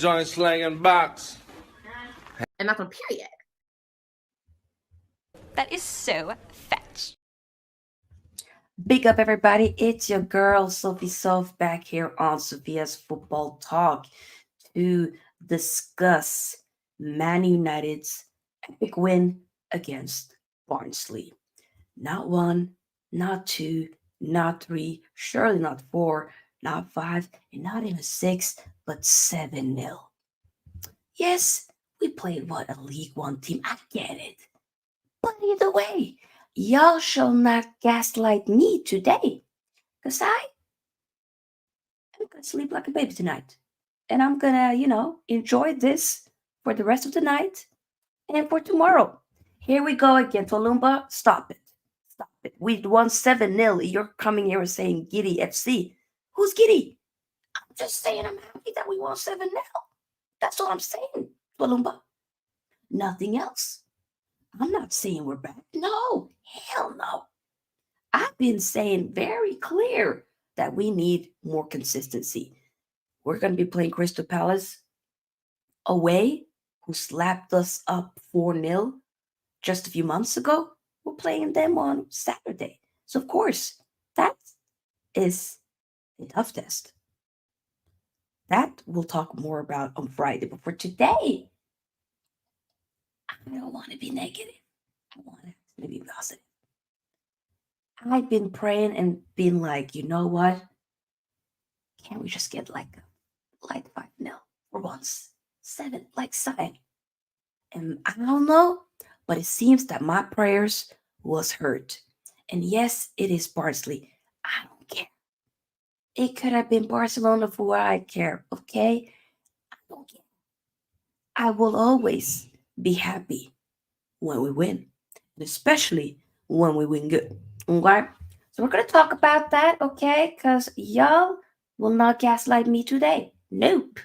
joint slanging box. And that's on period. That is so fetch. Big up, everybody. It's your girl, Sophie Soph, back here on Sophia's Football Talk to discuss Man United's epic win against Barnsley. Not one, not two, not three, surely not four, not five, and not even six, but 7-0. Yes, we played what, a League One team. I get it. But either way, y'all shall not gaslight me today. Because I'm going to sleep like a baby tonight. And I'm going to, enjoy this for the rest of the night and for tomorrow. Here we go again. Tolumba, stop it. Stop it. We won 7-0. You're coming here and saying Giddy FC. Who's Giddy? I'm just saying I'm happy that we won 7-0. That's all I'm saying, Tolumba. Nothing else. I'm not saying we're back. No, hell no. I've been saying very clear that we need more consistency. We're going to be playing Crystal Palace away, who slapped us up 4-0 just a few months ago. We're playing them on Saturday. So, of course, that is a tough test. That we'll talk more about on Friday. But for today, I don't want to be negative. I want to be positive. I've been praying and being like, you know what? Can't we just get like 5-0 for once? 7, like 7. And I don't know, but it seems that my prayers was heard. And yes, it is Barnsley. I don't care. It could have been Barcelona for what I care, okay? I don't care. I will always be happy when we win, especially when we win good. Okay? So we're going to talk about that, okay? Because y'all will not gaslight me today. Nope.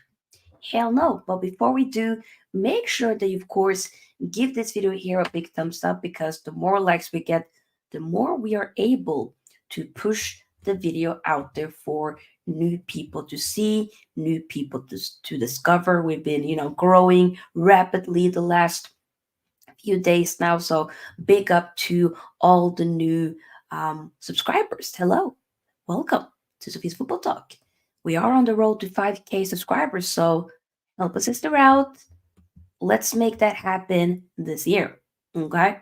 Hell no. But before we do, make sure that you, of course, give this video here a big thumbs up, because the more likes we get, the more we are able to push the video out there for new people to see, new people to discover. We've been, growing rapidly the last few days now. So big up to all the new subscribers. Hello. Welcome to Sophia's Football Talk. We are on the road to 5K subscribers, so help a sister out. Let's make that happen this year. Okay?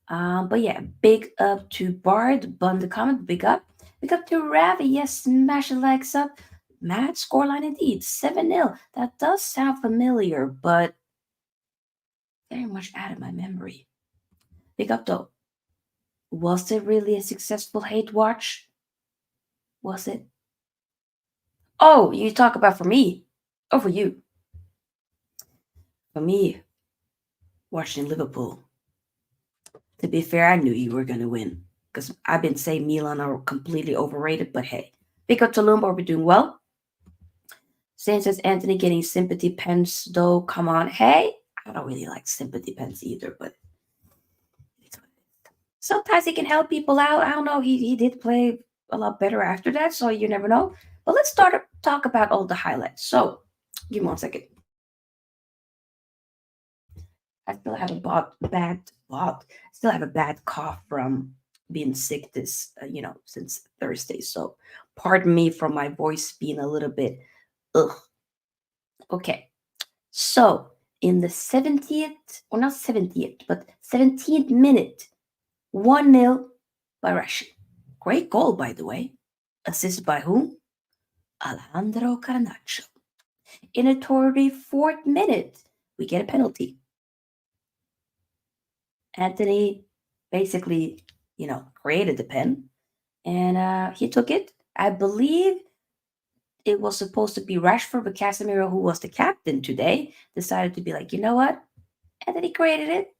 But yeah, big up to Bard, Bun the comment, big up. Big up to Ravi, yes, smash the likes up. Mad scoreline indeed, 7-0. That does sound familiar, but very much out of my memory. Big up though. Was it really a successful hate watch? Was it? Oh, you talk about for me. Oh, for you. For me, watching Liverpool. To be fair, I knew you were going to win, because I've been saying Milan are completely overrated, but hey. Big up to Lumba, we're doing well. Stan says Anthony getting sympathy pens, though. Come on. Hey, I don't really like sympathy pens either, but sometimes he can help people out. I don't know. He did play a lot better after that, so you never know. But let's talk about all the highlights. So, give me 1 second. I still have a bad cough from being sick this, since Thursday. So, pardon me for my voice being a little bit, ugh. Okay. So, in the 70th, or not 70th, but 17th minute, 1-0 by Rashford. Great goal, by the way. Assist by whom? Alejandro Garnacho. In the 34th minute, we get a penalty. Anthony basically, created the pen, and he took it. I believe it was supposed to be Rashford, but Casemiro, who was the captain today, decided to be like, you know what? Anthony created it.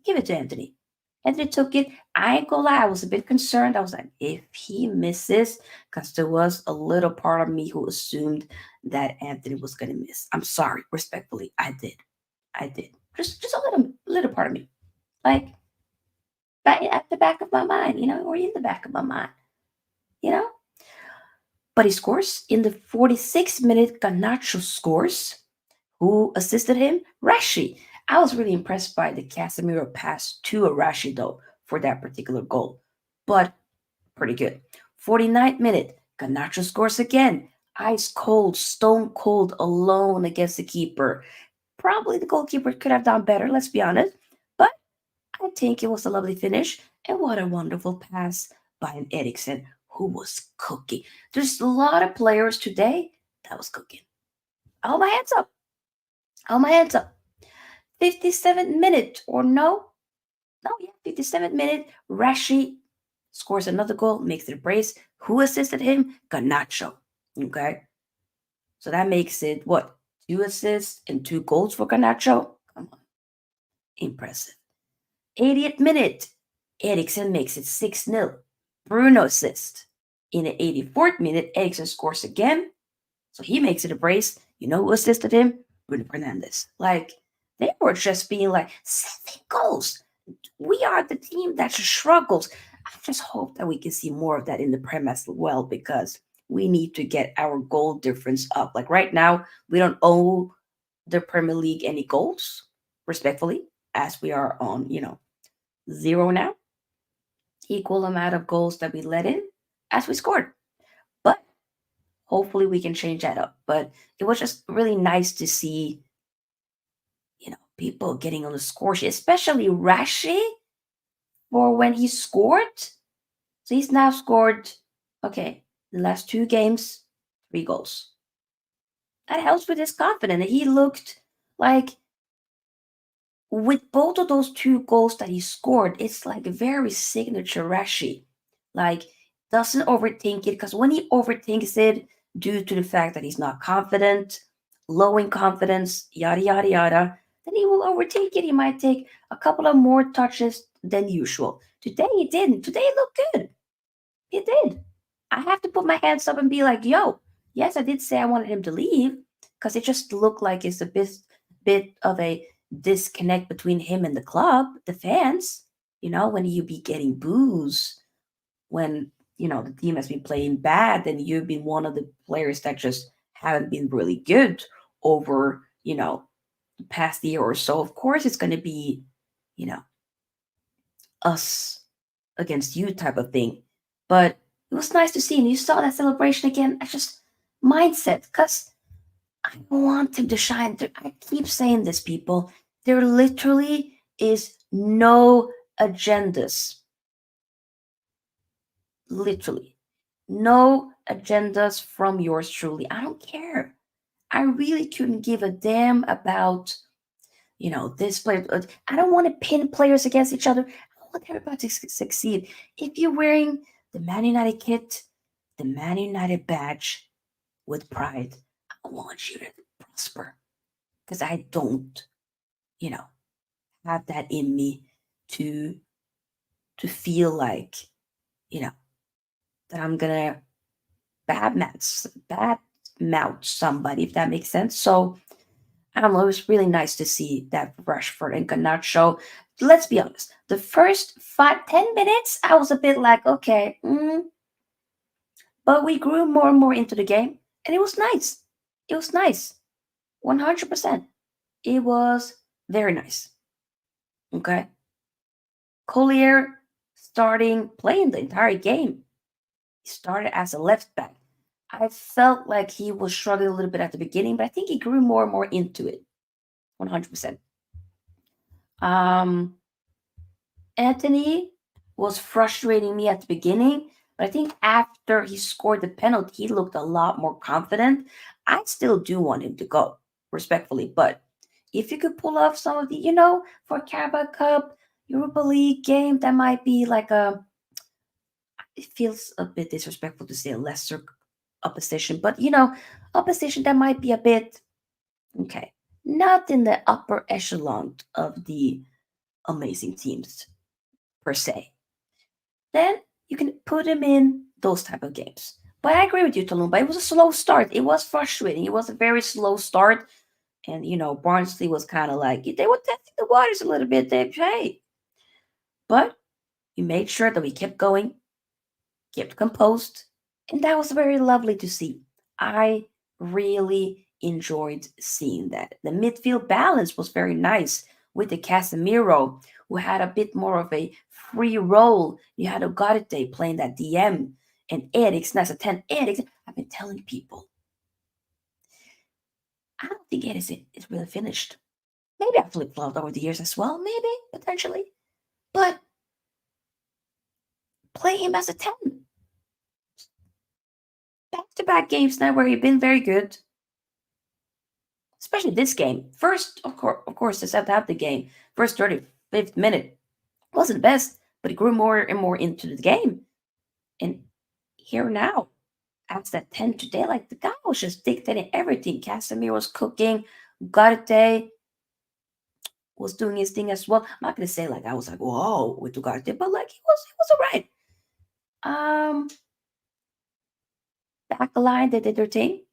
Give it to Anthony. Anthony took it. I ain't gonna lie, I was a bit concerned. I was like, if he misses, because there was a little part of me who assumed that Anthony was gonna miss. I'm sorry, respectfully, I did. Just a little part of me. Like, at the back of my mind, or in the back of my mind, But he scores. In the 46th minute, Garnacho scores. Who assisted him? Rashi. I was really impressed by the Casemiro pass to Rashi though for that particular goal. But pretty good. 49th minute, Garnacho scores again. Ice cold, stone cold, alone against the keeper. Probably the goalkeeper could have done better, let's be honest. But I think it was a lovely finish. And what a wonderful pass by an Eriksen who was cooking. There's a lot of players today that was cooking. All my hands up. All my hands up. 57th minute, or no? No, yeah, 57th minute. Rashi scores another goal, makes it a brace. Who assisted him? Garnacho. Okay. So that makes it what? 2 assists and 2 goals for Garnacho? Come on. Impressive. 80th minute. Eriksen makes it 6-0. Bruno assist. In the 84th minute, Eriksen scores again. So he makes it a brace. You know who assisted him? Bruno Fernandes. Like, they were just being like, 7 goals. We are the team that just struggles. I just hope that we can see more of that in the Prem as well because we need to get our goal difference up. Like right now, we don't owe the Premier League any goals, respectfully, as we are on, 0 now. Equal amount of goals that we let in as we scored. But hopefully we can change that up. But it was just really nice to see, people getting on the score sheet, especially Rashi for when he scored. So he's now scored, okay, the last 2 games, 3 goals. That helps with his confidence. He looked like with both of those 2 goals that he scored, it's like a very signature Rashi. Like, doesn't overthink it because when he overthinks it due to the fact that he's not confident, low in confidence, yada, yada, yada, then he will overthink it. He might take a couple of more touches than usual. Today he didn't. Today he looked good. He did. I have to put my hands up and be like, yo, yes, I did say I wanted him to leave because it just looked like it's a bit of a disconnect between him and the club, the fans. When you be getting boos, when the team has been playing bad, then you've been one of the players that just haven't been really good over the past year or so. Of course, it's going to be us against you type of thing. But it was nice to see, and you saw that celebration again. I just mindset because I want him to shine. I keep saying this, people. There literally is no agendas. Literally. No agendas from yours truly. I don't care. I really couldn't give a damn about, this player. I don't want to pin players against each other. I want everybody to succeed. If you're wearing the Man United kit, the Man United badge with pride, I want you to prosper. Because I don't, have that in me to feel like, that I'm gonna bad mouth somebody, if that makes sense. So I don't know, it was really nice to see that Rashford and Garnacho. Let's be honest, the first 5-10 minutes, I was a bit like, okay, but we grew more and more into the game, and it was nice. It was nice, 100%. It was very nice. Okay, Collier starting playing the entire game. He started as a left back. I felt like he was struggling a little bit at the beginning, but I think he grew more and more into it. 100%. Anthony was frustrating me at the beginning, but I think after he scored the penalty, he looked a lot more confident. I still do want him to go, respectfully, but if you could pull off some of the, for Carabao Cup, Europa League game, that might be like it feels a bit disrespectful to say a lesser opposition, but opposition that might be a bit, okay, not in the upper echelon of the amazing teams per se. Then you can put him in those type of games. But I agree with you, Tulumba. It was a slow start. It was frustrating. It was a very slow start. And, Barnsley was kind of like, they were testing the waters a little bit. Hey. But we made sure that we kept going, kept composed. And that was very lovely to see. I really enjoyed seeing that. The midfield balance was very nice with the Casemiro, who had a bit more of a free role. You had Ugarte playing that DM, and Eriksen as a 10. Eriksen, I've been telling people, I don't think Eriksen is really finished. Maybe I flip-flopped over the years as well, maybe, potentially. But play him as a 10. Back-to-back games now where he's been very good. Especially this game. First, of course, the Southampton game, first 35th minute wasn't the best, but it grew more and more into the game. And here now, as that 10 today, like the guy was just dictating everything. Casemiro was cooking, Ugarte was doing his thing as well. I'm not gonna say like I was like, whoa, with Ugarte, but like he was alright. Back line, they did their thing.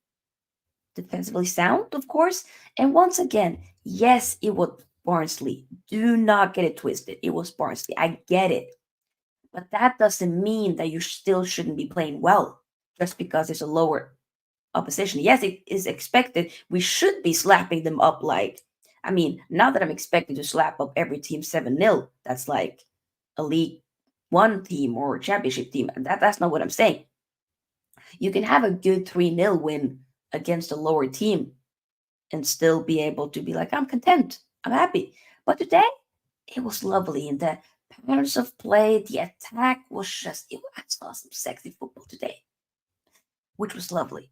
Defensively sound, of course. And once again, yes, it was Barnsley. Do not get it twisted. It was Barnsley. I get it. But that doesn't mean that you still shouldn't be playing well just because it's a lower opposition. Yes, it is expected. We should be slapping them up like, I mean, not that I'm expecting to slap up every team 7-0. That's like a League One team or a championship team. That's not what I'm saying. You can have a good 3-0 win against a lower team and still be able to be like, I'm content, I'm happy. But today, it was lovely. And the patterns of play, the attack was just, I saw some sexy football today, which was lovely.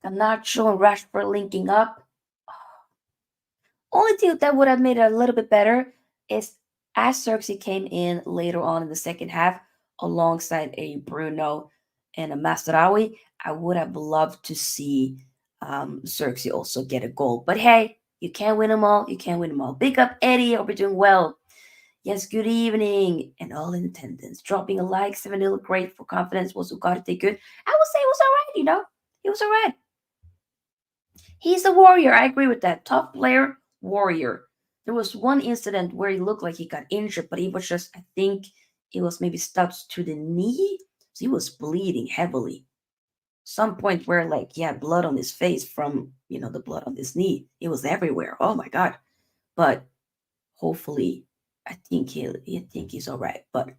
Garnacho and Rashford linking up. Only thing that would have made it a little bit better is as Zirkzee came in later on in the second half alongside a Bruno and a Mazraoui, I would have loved to see Zirkzee also get a goal. But hey, you can't win them all. You can't win them all. Big up, Eddie. Hope you're doing well. Yes, good evening. And all in attendance. Dropping a like, 7-0. Great for confidence. Was Ugarte good? I would say it was all right, you know. He was all right. He's a warrior. I agree with that. Tough player, warrior. There was one incident where he looked like he got injured, but he was just, I think it was maybe stuck to the knee. So he was bleeding heavily. Some point where like he had blood on his face from, the blood on his knee. It was everywhere. Oh my God. But hopefully I think he's all right. But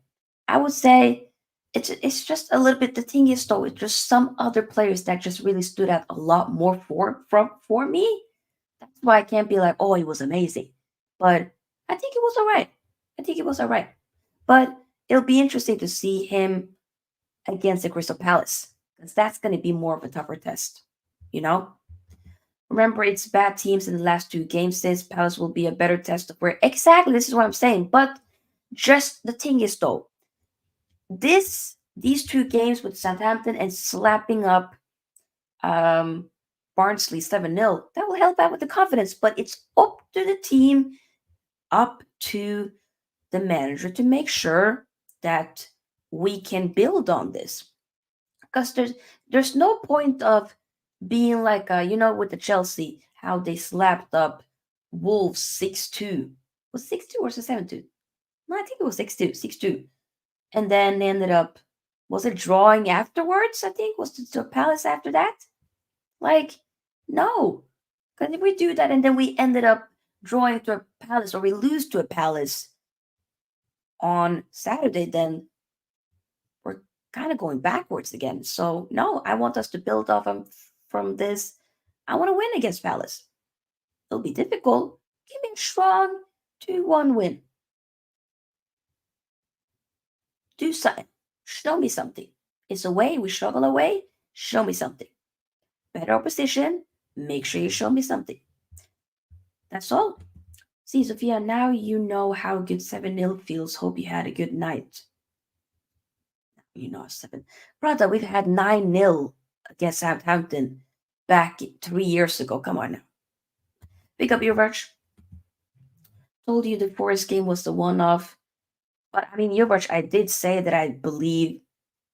I would say it's just a little bit, the thing is though, it's just some other players that just really stood out a lot more for me. That's why I can't be like, oh, he was amazing. But I think it was all right. I think it was all right. But it'll be interesting to see him against the Crystal Palace, because that's going to be more of a tougher test, Remember, it's bad teams in the last 2 games. Since Palace will be a better test of where exactly this is what I'm saying. But just the thing is though, these 2 games with Southampton and slapping up Barnsley 7-0, that will help out with the confidence. But it's up to the team, up to the manager to make sure that we can build on this. Because there's no point of being like, with the Chelsea, how they slapped up Wolves 6-2. Was it 6-2 or 7-2? No, I think it was 6-2. 6-2. And then they ended up, was it drawing afterwards? I think was the Palace after that. Like, no, because if we do that and then we ended up drawing to a Palace or we lose to a Palace on Saturday, then we're kind of going backwards again. So no, I want us to build off from this. I want to win against Palace. It'll be difficult. Give me a strong 2-1 win. Do something. Show me something. It's away. We struggle away. Show me something. Better opposition. Make sure you show me something. That's all. See, Sofia, now you know how good 7-0 feels. Hope you had a good night. 7. Brother, we've had 9-0 against Southampton back 3 years ago. Come on now. Pick up your verge. Told you the Forest game was the one-off. But I mean, Jovic, I did say that I believe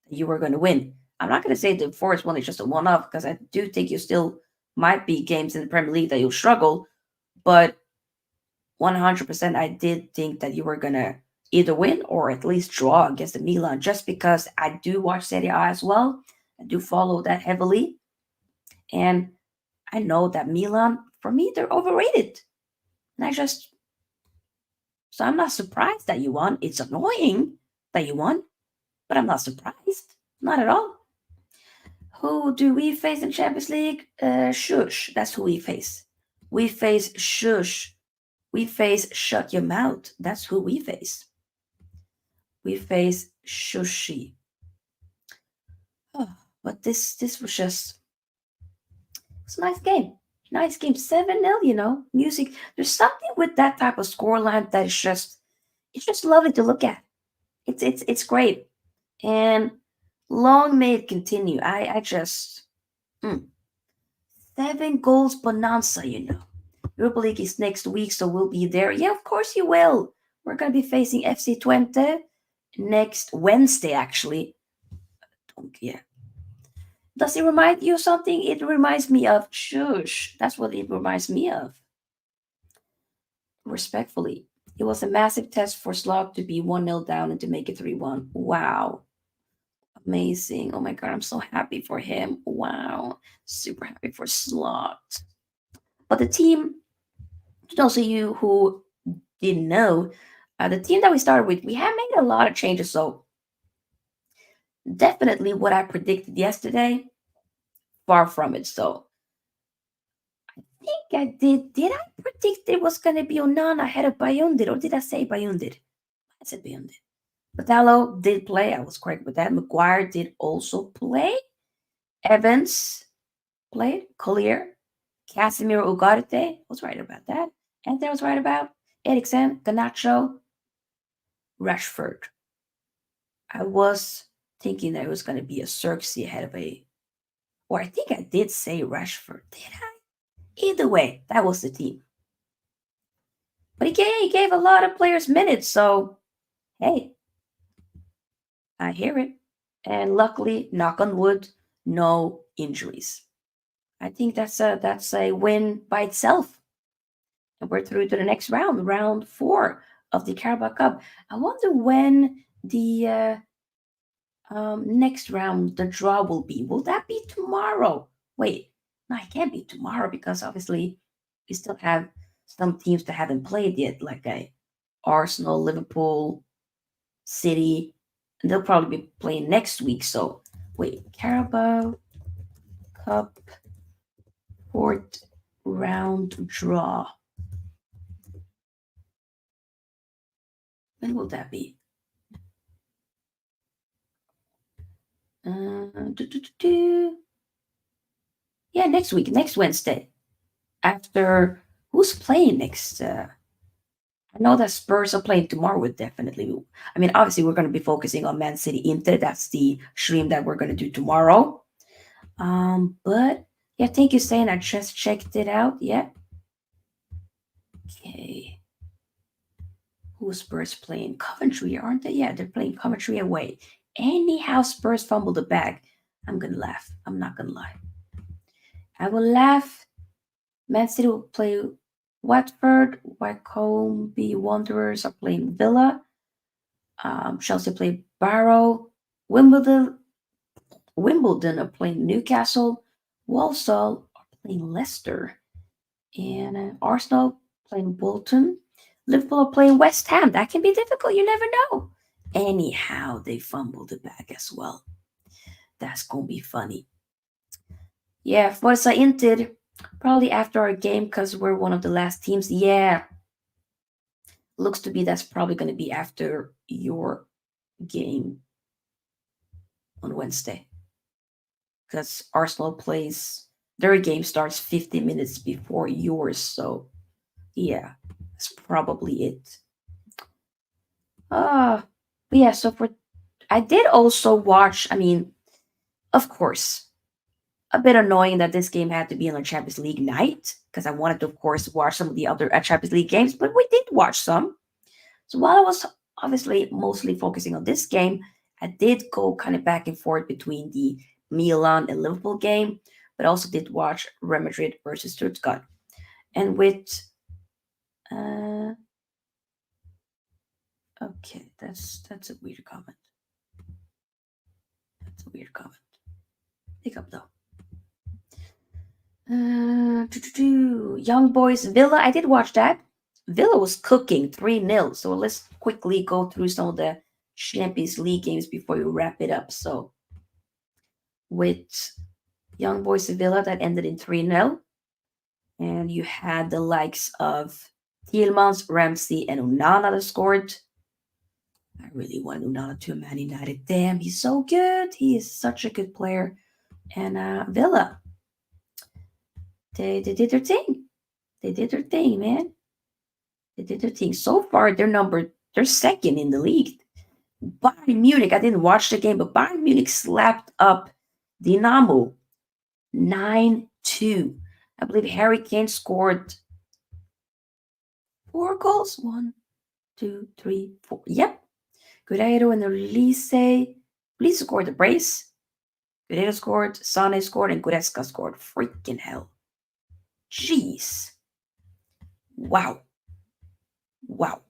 you were going to win. I'm not going to say the Forest one is just a one-off, because I do think you still might be games in the Premier League that you'll struggle. But 100% I did think that you were going to either win or at least draw against the Milan, just because I do watch Serie A as well. I do follow that heavily. And I know that Milan, for me, they're overrated. And so I'm not surprised that you won. It's annoying that you won, but I'm not surprised. Not at all. Who do we face in Champions League? Shush. That's who we face. We face Shush. We face Shut Your Mouth. That's who we face. We face Shushi. Oh, but this was just it's a nice game. Nice game. 7-0, Music. There's something with that type of scoreline that is just lovely to look at. It's great. And long may it continue. I just mm, 7 goals bonanza. Europa League is next week, so we'll be there. Yeah, of course you will. We're gonna be facing FC Twente next Wednesday, actually. Yeah. Does it remind you of something? It reminds me of Shush. That's what it reminds me of. Respectfully. It was a massive test for Slot to be 1-0 down and to make it 3-1. Wow. Amazing. Oh my god, I'm so happy for him. Wow. Super happy for Slot. But the team, to those of you who didn't know, the team that we started with, we have made a lot of changes. So definitely what I predicted yesterday, far from it. So I think I did. Did I predict it was going to be Onana ahead of Bayundir, or did I say Bayundir? I said Bayundir. Batalo did play. I was correct with that. Maguire did also play. Evans played. Collier. Casemiro Ugarte was right about that. Anthony was right about. Eriksen, Ganacho, Rashford. I was thinking that it was going to be a Zirkzee ahead of or I think I did say Rashford. Did I? Either way, that was the team. But he gave a lot of players minutes, so hey, I hear it. And luckily, knock on wood, no injuries. I think that's a win by itself. And we're through to the next round, round 4 of the Carabao Cup. I wonder when the next round the draw will be. Will that be tomorrow? Wait, no, it can't be tomorrow because obviously we still have some teams that haven't played yet, like Arsenal, Liverpool, City, and they'll probably be playing next week. So wait, Carabao Cup 4th round draw. When will that be? Do, do, do. Yeah, next week, next Wednesday. After who's playing next? I know that Spurs are playing tomorrow. With definitely. I mean, obviously, we're going to be focusing on Man City Inter. That's the stream that we're going to do tomorrow. But yeah, thank you, saying I just checked it out. Yeah. Okay. Who's Spurs playing? Coventry, aren't they? Yeah, they're playing Coventry away. Anyhow, Spurs fumbled the bag. I'm gonna laugh. I'm not gonna lie. I will laugh. Man City will play Watford. Wycombe Wanderers are playing Villa. Chelsea play Barrow. Wimbledon are playing Newcastle. Walsall are playing Leicester. And Arsenal playing Bolton. Liverpool are playing West Ham. That can be difficult. You never know. Anyhow, they fumbled the bag as well. That's going to be funny. Yeah, Forza Inter, probably after our game because we're one of the last teams. Yeah, looks to be that's probably going to be after your game on Wednesday. Because Arsenal plays, their game starts 50 minutes before yours. So, yeah, that's probably it. But yeah, so I did also watch, I mean, of course, a bit annoying that this game had to be on a Champions League night because I wanted to, of course, watch some of the other Champions League games, but we did watch some. So while I was obviously mostly focusing on this game, I did go kind of back and forth between the Milan and Liverpool game, but also did watch Real Madrid versus Stuttgart. And with okay, that's a weird comment. That's a weird comment. Pick up though. Young Boys Villa. I did watch that. Villa was cooking 3-0. So let's quickly go through some of the Champions League games before we wrap it up. So with Young Boys Villa, that ended in 3-0. And you had the likes of Tielemans, Ramsey, and Onana that scored. I really want Onana to Man United. Damn, he's so good. He is such a good player. And Villa, they did their thing. They did their thing, man. They did their thing. So far, they're second in the league. Bayern Munich, I didn't watch the game, but Bayern Munich slapped up Dinamo 9-2. I believe Harry Kane scored 4 goals. 1, 2, 3, 4. Yep. Guerreiro and Ulisse. Ulisse scored the brace. Guerreiro scored, Sane scored, and Goretzka scored. Freaking hell. Jeez. Wow. Wow.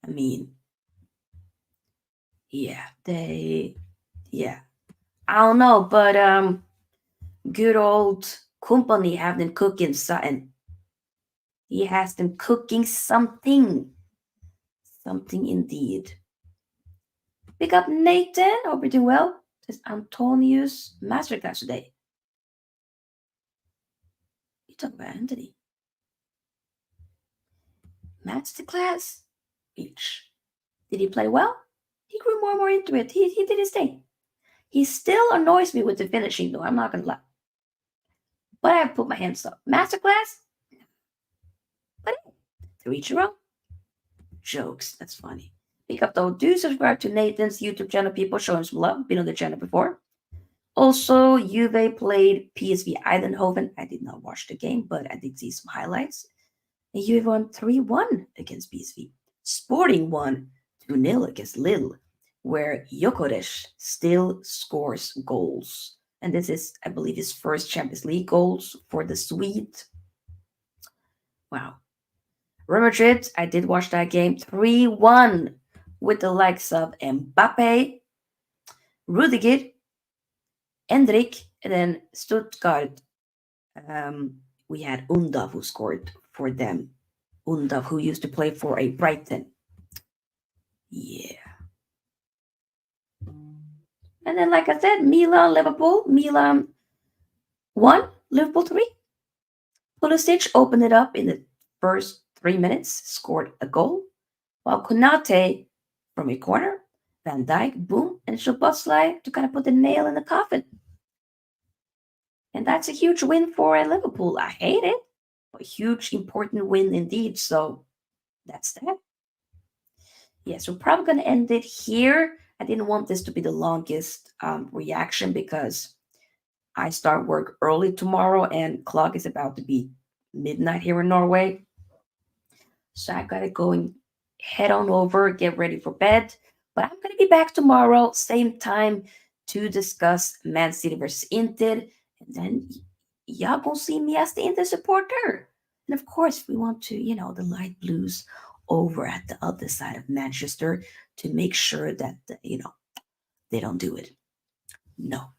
I mean, yeah, I don't know, but good old company have them cooking something. He has them cooking something. Something indeed. Pick up Nathan. Hope you're doing well. Says Antonius Masterclass today. You talk about Anthony. Masterclass? Each. Did he play well? He grew more and more into it. He did his thing. He still annoys me with the finishing, though. I'm not gonna lie. But I have to put my hands up. Masterclass? But to each your own. Jokes. That's funny. Pick up though. Do subscribe to Nathan's YouTube channel. People show him some love. Been on the channel before. Also, Juve played PSV Eindhoven. I did not watch the game, but I did see some highlights. And Juve won 3-1 against PSV. Sporting won 2-0 against Lille, where Gyökeres still scores goals. And this is, I believe, his first Champions League goals for the Swede. Wow. Real Madrid, I did watch that game. 3-1 with the likes of Mbappe, Rudiger, Endrick, and then Stuttgart. We had Undav who scored for them. Undav, who used to play for a Brighton. Yeah. And then, like I said, Milan, Liverpool. Milan 1, Liverpool 3. Pulisic opened it up in the first 3 minutes, scored a goal. While Konate from a corner, Van Dijk, boom, and Szoboszlai to kind of put the nail in the coffin. And that's a huge win for Liverpool. I hate it. A huge, important win indeed. So that's that. Yes, we're probably going to end it here. I didn't want this to be the longest reaction because I start work early tomorrow and clock is about to be midnight here in Norway. So I got to go and head on over, get ready for bed. But I'm going to be back tomorrow, same time, to discuss Man City versus Inter. And then y'all gonna see me as the Inter supporter. And of course, we want to, the light blues over at the other side of Manchester to make sure that, they don't do it. No.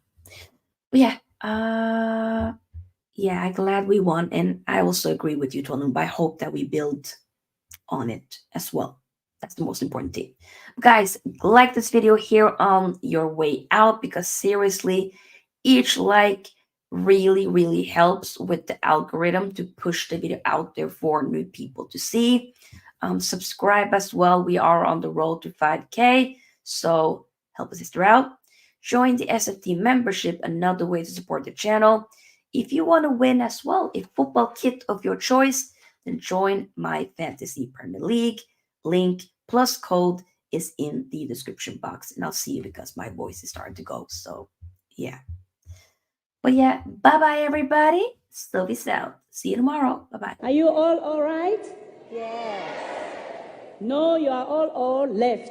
But yeah, I'm glad we won. And I also agree with you, Tonum. I hope that we build on it as well. That's the most important thing. Guys, like this video here on your way out because seriously, each like really, really helps with the algorithm to push the video out there for new people to see. Subscribe as well. We are on the road to 5K, so help us sister out. Join the SFT membership, another way to support the channel. If you want to win as well a football kit of your choice, then join my Fantasy Premier League. Link plus code is in the description box. And I'll see you because my voice is starting to go. So, yeah. But yeah, bye-bye, everybody. Sylvie's out. See you tomorrow. Bye-bye. Are you all right? Yes. No, you are all left.